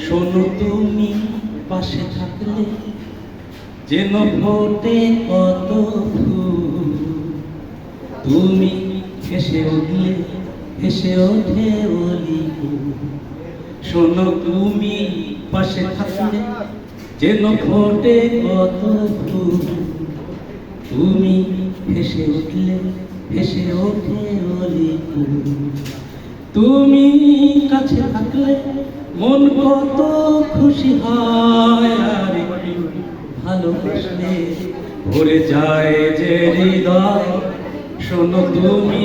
শোনো তুমি পাশে থাকলে যেন ফোটে কত ফুল। তুমি হেসে উঠলে হেসে ওঠে ওলি ফুল। শোনো তুমি পাশে থাকলে যেন ফোটে কত ফুল। তুমি হেসে উঠলে হেসে ওঠে ওলি ফুল। তুমি কাছে থাকলে মন কত খুশি হয়, আর একটু ভালোবাসলে ভরে যায় যে হৃদয়। শোনো তুমি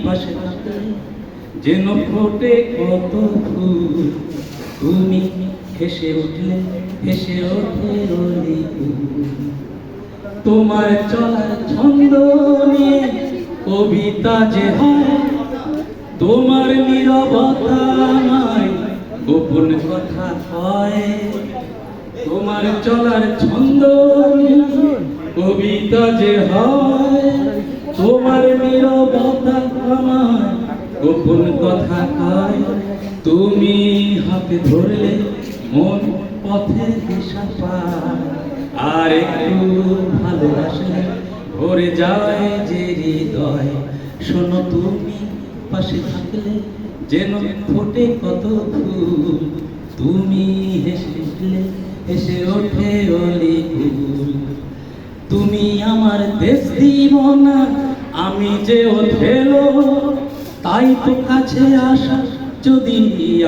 পাশে থাকলে যেন ফোটে কত ফুল। তুমি হেসে উঠলে হেসে ওঠে ওলি ফুল। তোমার চলার ছন্দ নিয়ে কবিতা যে হয়, তোমার নীরবতা আমায় গোপন কথা কয়। তোমার চলার ছন্দ নিয়ে কবিতা যে হয়, তোমার নীরবতা আমায় গোপন কথা কয়। তুমি হাতে ধরলে মন পথে দিশা পায়, আর একটু ভালোবাসলে ভরে যায় যে হৃদয়। শোনো তুমি পাশে থাকলে যেন ফোটে কত ফুল। তুমি হেসে উঠলে হেসে ওঠে ওলি ফুল। তুমি আমার দেশ দিবনা, আমি যে ওঠেলো, তাই তো কাছে আসা যদি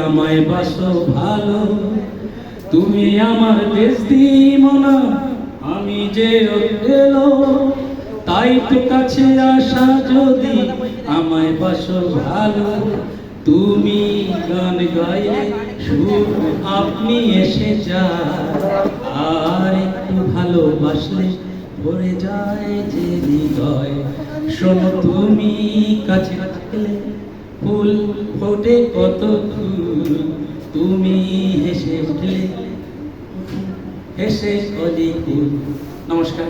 আমায় বাসো ভালো। তুমি আমার দেশ দিবনা, আমি যে ওঠেলো, তাই তো কাছে আসা যদি আমায় বাসো ভালো। তুমি গান গাইলে সুর আপনি এসে যায়, আর একটু ভালোবাসলে ভরে যায় যে হৃদয়। শোনো তুমি কাছে থাকলে ফুল ফোটে কত ফুল। তুমি হেসে উঠলে হেসে ওলি ফুল। নমস্কার।